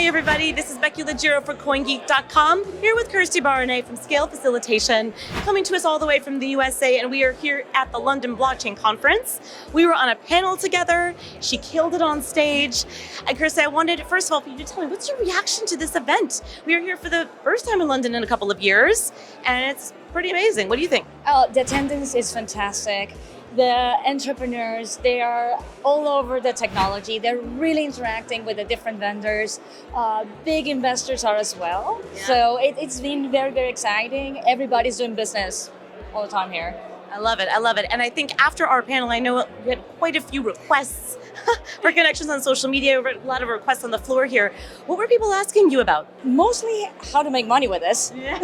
Hey everybody, this is Becky Legiro for CoinGeek.com, here with Kirsty Barany from Scale Facilitation, coming to us all the way from the USA, and we are here at the London Blockchain Conference. We were on a panel together, she killed it on stage. And Kirsty, I wanted, first of all, for you to tell me, what's your reaction to this event? We are here for the first time in London in a couple of years, and it's pretty amazing. What do you think? Oh, the attendance is fantastic. The entrepreneurs, they are all over the technology. They're really interacting with the different vendors. Big investors are as well. Yeah. So it's been very, very exciting. Everybody's doing business all the time here. I love it. I love it. And I think after our panel, I know we had quite a few requests for connections on social media, a lot of requests on the floor here. What were people asking you about? Mostly how to make money with this. Yeah,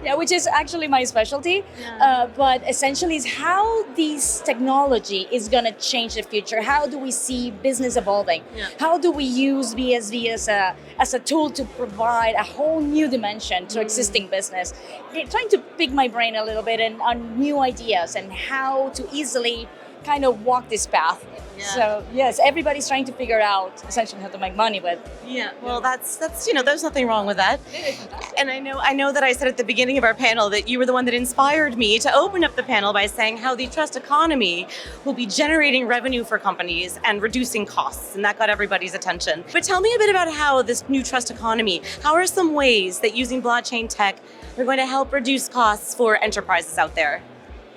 yeah, which is actually my specialty. Yeah. But essentially is how this technology is going to change the future. How do we see business evolving? Yeah. How do we use BSV as a tool to provide a whole new dimension to existing business? They're trying to pick my brain a little bit on new ideas and how to easily kind of walk this path. Yeah. So yes, everybody's trying to figure out essentially how to make money with. Yeah, well, that's there's nothing wrong with that. And I know that I said at the beginning of our panel that you were the one that inspired me to open up the panel by saying how the trust economy will be generating revenue for companies and reducing costs, and that got everybody's attention. But tell me a bit about how this new trust economy, how are some ways that using blockchain tech are going to help reduce costs for enterprises out there?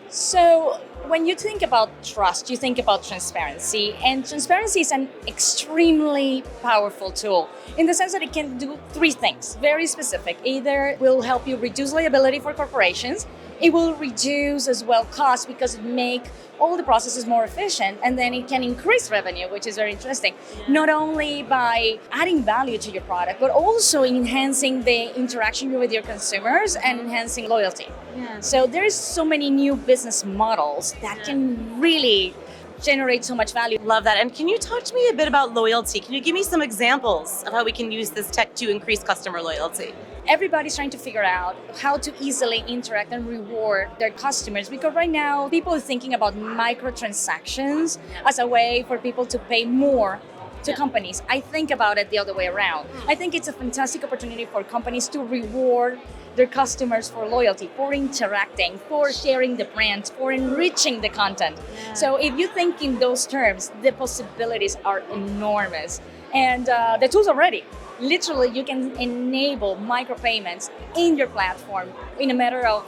So when you think about trust, you think about transparency, and transparency is an extremely powerful tool in the sense that it can do three things, very specific. Either it will help you reduce liability for corporations, it will reduce as well costs because it make all the processes more efficient, and then it can increase revenue, which is very interesting. Yeah. Not only by adding value to your product, but also enhancing the interaction with your consumers and enhancing loyalty. Yeah. So there's so many new business models that can really generate so much value. Love that. And can you talk to me a bit about loyalty? Can you give me some examples of how we can use this tech to increase customer loyalty? Everybody's trying to figure out how to easily interact and reward their customers, because right now people are thinking about microtransactions as a way for people to pay more to companies. I think about it the other way around. I think it's a fantastic opportunity for companies to reward their customers for loyalty, for interacting, for sharing the brand, for enriching the content. Yeah. So if you think in those terms, the possibilities are enormous. And the tools are ready. Literally, you can enable micropayments in your platform in a matter of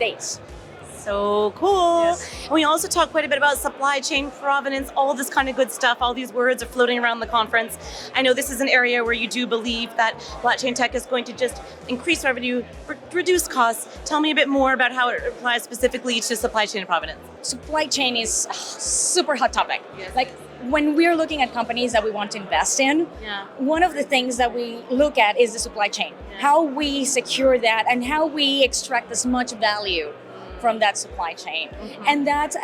days. So cool. Yes. And we also talk quite a bit about supply chain provenance, all this kind of good stuff. All these words are floating around the conference. I know this is an area where you do believe that blockchain tech is going to just increase revenue, reduce costs. Tell me a bit more about how it applies specifically to supply chain provenance. Supply chain is a super hot topic. Yes. Like when we're looking at companies that we want to invest in, one of the things that we look at is the supply chain, how we secure that and how we extract as much value from that supply chain. Mm-hmm.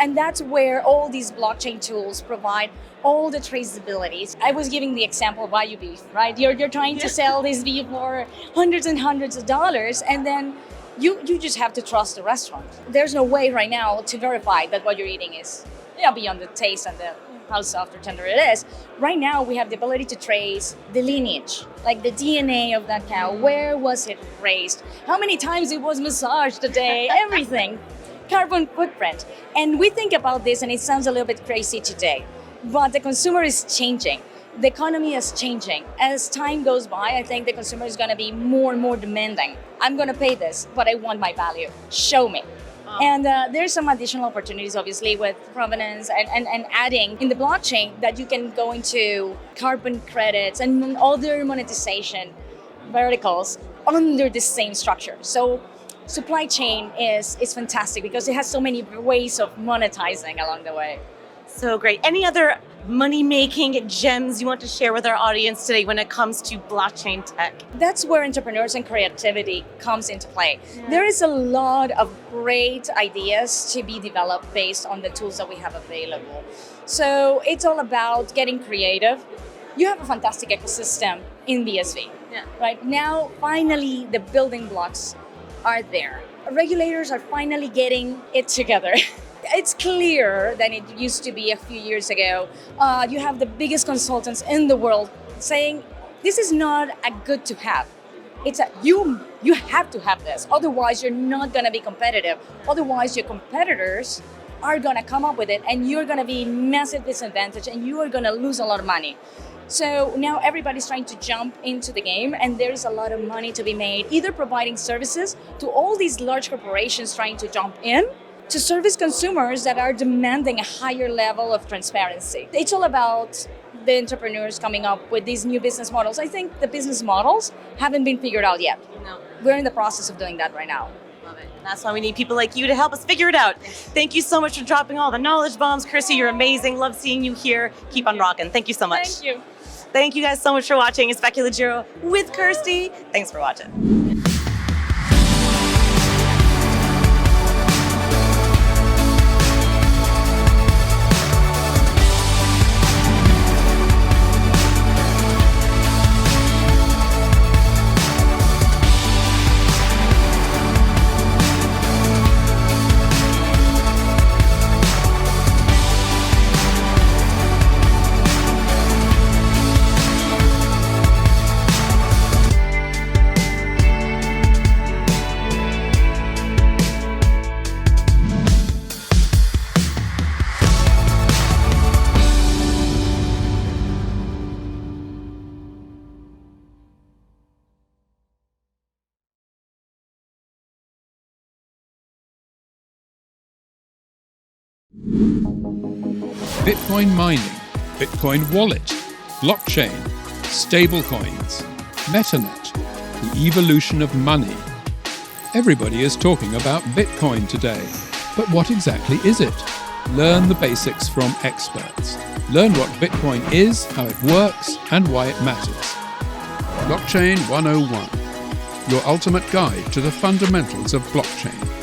And that's where all these blockchain tools provide all the traceabilities. I was giving the example of Bayou beef, right? You're trying to sell this beef for hundreds and hundreds of dollars, and then you just have to trust the restaurant. There's no way right now to verify that what you're eating is beyond the taste and the how soft or tender it is. Right now, we have the ability to trace the lineage, like the DNA of that cow. Where was it raised? How many times it was massaged a day? Everything. Carbon footprint. And we think about this, and it sounds a little bit crazy today, but the consumer is changing. The economy is changing. As time goes by, I think the consumer is going to be more and more demanding. I'm going to pay this, but I want my value. Show me. And there's some additional opportunities, obviously, with provenance and adding in the blockchain that you can go into carbon credits and other monetization verticals under the same structure. So supply chain is fantastic because it has so many ways of monetizing along the way. So great. Any other money-making gems you want to share with our audience today when it comes to blockchain tech? That's where entrepreneurs and creativity comes into play. Yeah. There is a lot of great ideas to be developed based on the tools that we have available. So it's all about getting creative. You have a fantastic ecosystem in BSV. Yeah. Right now, finally, the building blocks are there. Regulators are finally getting it together. It's clearer than it used to be a few years ago. You have the biggest consultants in the world saying, this is not a good to have. It's a you have to have this. Otherwise, you're not going to be competitive. Otherwise, your competitors are going to come up with it and you're going to be massive disadvantage and you are going to lose a lot of money. So now everybody's trying to jump into the game and there's a lot of money to be made, either providing services to all these large corporations trying to jump in, to service consumers that are demanding a higher level of transparency. It's all about the entrepreneurs coming up with these new business models. I think the business models haven't been figured out yet. No. We're in the process of doing that right now. Love it. And that's why we need people like you to help us figure it out. Thank you so much for dropping all the knowledge bombs. Kirsty, you're amazing. Love seeing you here. Keep on rocking. Thank you so much. Thank you. Thank you guys so much for watching. It's Becky Legiro with Kirsty. Thanks for watching. Bitcoin mining, Bitcoin wallet, blockchain, stablecoins, MetaNet, the evolution of money. Everybody is talking about Bitcoin today, but what exactly is it? Learn the basics from experts. Learn what Bitcoin is, how it works, and why it matters. Blockchain 101, your ultimate guide to the fundamentals of blockchain.